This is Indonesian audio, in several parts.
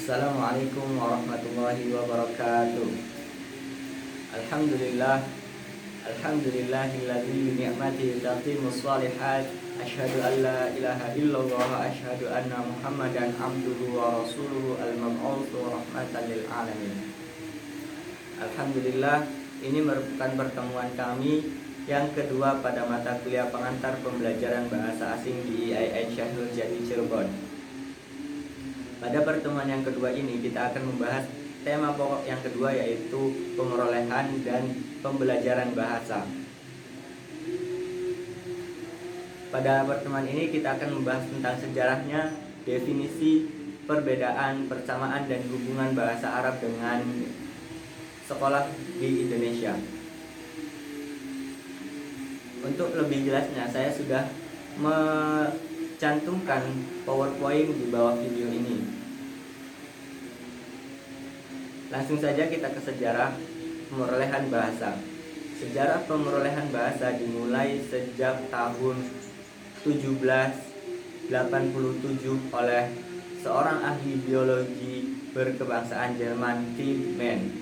Assalamualaikum warahmatullahi wabarakatuh. Alhamdulillah. Alhamdulillahilladzi bi ni'matihi tatimmus shalihat. Asyhadu an la ilaha illallah wa asyhadu anna Muhammadan abduhu wa rasuluhu al-mab'utsu rahmatan lil alamin. Alhamdulillah, ini merupakan pertemuan kami yang kedua pada mata kuliah pengantar pembelajaran bahasa asing di IAIN Syekh Nurjati Cirebon. Pada pertemuan yang kedua ini kita akan membahas tema pokok yang kedua, yaitu pemerolehan dan pembelajaran bahasa. Pada pertemuan ini kita akan membahas tentang sejarahnya, definisi, perbedaan, persamaan, dan hubungan bahasa Arab dengan sekolah di Indonesia. Untuk lebih jelasnya, saya sudah mencantumkan PowerPoint di bawah video ini. Langsung saja kita ke sejarah pemerolehan bahasa. Sejarah pemerolehan bahasa dimulai sejak tahun 1787 oleh seorang ahli biologi berkebangsaan Jerman, Tim Mann.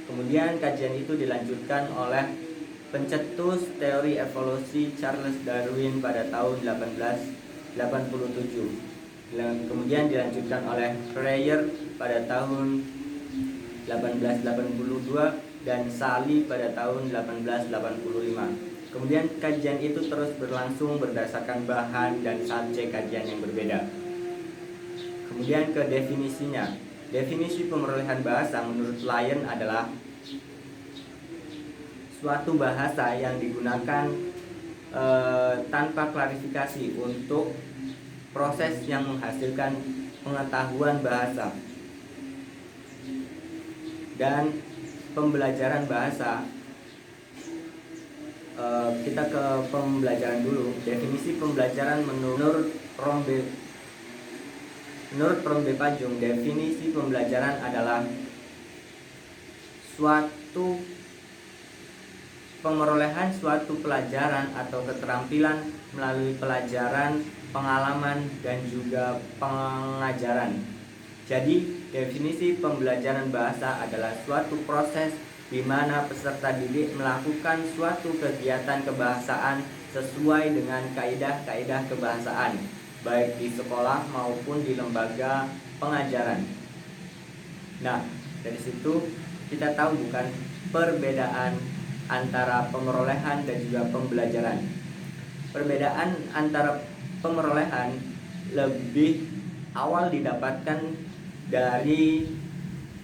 Kemudian kajian itu dilanjutkan oleh pencetus teori evolusi Charles Darwin pada tahun 1887. Kemudian dilanjutkan oleh Freyer pada tahun 1882 dan Sally pada tahun 1885. Kemudian kajian itu terus berlangsung berdasarkan bahan dan subjek kajian yang berbeda. Kemudian ke definisinya. Definisi pemerolehan bahasa menurut Lyon adalah suatu bahasa yang digunakan tanpa klarifikasi untuk proses yang menghasilkan pengetahuan bahasa. Dan pembelajaran bahasa, kita ke pembelajaran dulu. Definisi pembelajaran menurut Rombe Pajung, definisi pembelajaran adalah suatu pemerolehan suatu pelajaran atau keterampilan melalui pelajaran, pengalaman, dan juga pengajaran. Jadi, definisi pembelajaran bahasa adalah suatu proses di mana peserta didik melakukan suatu kegiatan kebahasaan sesuai dengan kaidah-kaidah kebahasaan, baik di sekolah maupun di lembaga pengajaran. Nah, dari situ kita tahu bukan perbedaan antara pemerolehan dan juga pembelajaran. Perbedaan antara pemerolehan lebih awal didapatkan dari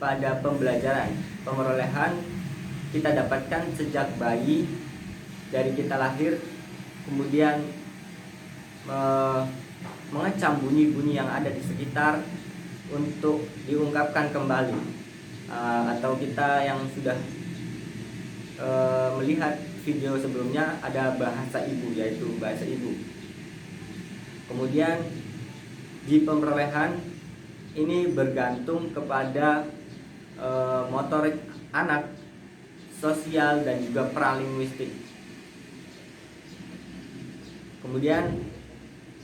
pada pembelajaran. Pemerolehan kita dapatkan sejak bayi, dari kita lahir, kemudian mengecam bunyi-bunyi yang ada di sekitar untuk diungkapkan kembali. Atau kita yang sudah melihat video sebelumnya, ada bahasa ibu, yaitu bahasa ibu. Kemudian di pemerolehan ini bergantung kepada motorik anak, sosial, dan juga pralinguistik. Kemudian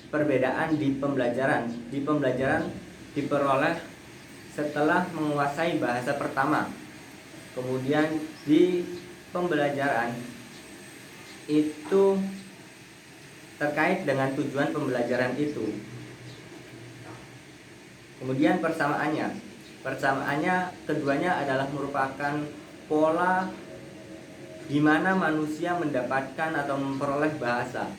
perbedaan di pembelajaran. Di pembelajaran diperoleh setelah menguasai bahasa pertama. Kemudian di pembelajaran itu terkait dengan tujuan pembelajaran itu. Kemudian persamaannya keduanya adalah merupakan pola di mana manusia mendapatkan atau memperoleh bahasa.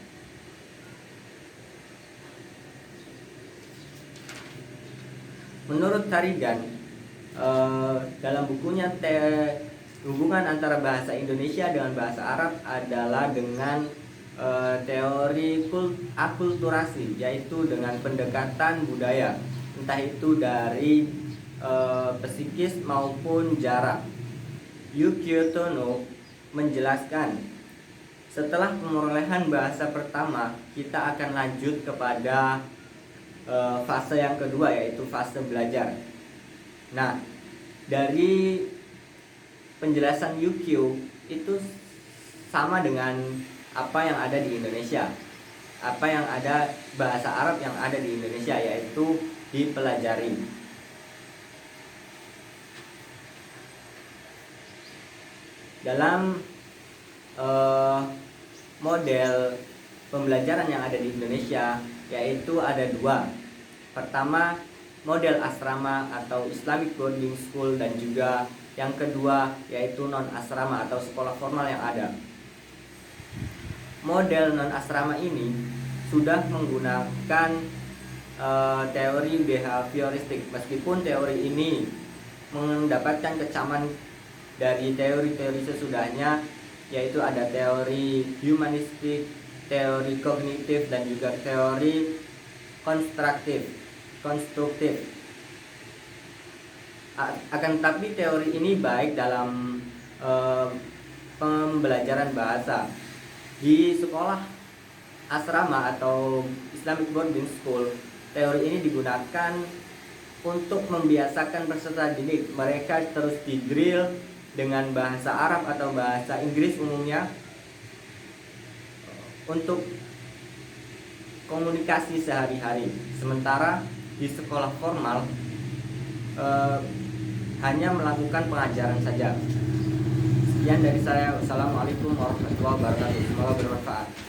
Menurut Tarigan, dalam bukunya hubungan antara bahasa Indonesia dengan bahasa Arab adalah dengan teori akulturasi, yaitu dengan pendekatan budaya, entah itu dari psikis maupun jarak. Yukio Tono menjelaskan, setelah pemerolehan bahasa pertama, kita akan lanjut kepada fase yang kedua, yaitu fase belajar. Nah, dari penjelasan Yukio itu sama dengan apa yang ada di Indonesia, apa yang ada bahasa Arab yang ada di Indonesia, yaitu dipelajari. Dalam model pembelajaran yang ada di Indonesia, yaitu ada dua. Pertama, model asrama atau Islamic Boarding School, dan juga yang kedua yaitu non asrama atau sekolah formal yang ada. Model non asrama ini sudah menggunakan teori behavioristik, meskipun teori ini mendapatkan kecaman dari teori-teori sesudahnya, yaitu ada teori humanistik, teori kognitif, dan juga teori konstruktif. Akan tetapi teori ini baik dalam pembelajaran bahasa. Di sekolah asrama atau Islamic Boarding School, teori ini digunakan untuk membiasakan peserta didik. Mereka terus di-drill dengan bahasa Arab atau bahasa Inggris umumnya untuk komunikasi sehari-hari. Sementara di sekolah formal hanya melakukan pengajaran saja. Sekian dari saya. Wassalamualaikum warahmatullahi wabarakatuh. Semoga bermanfaat.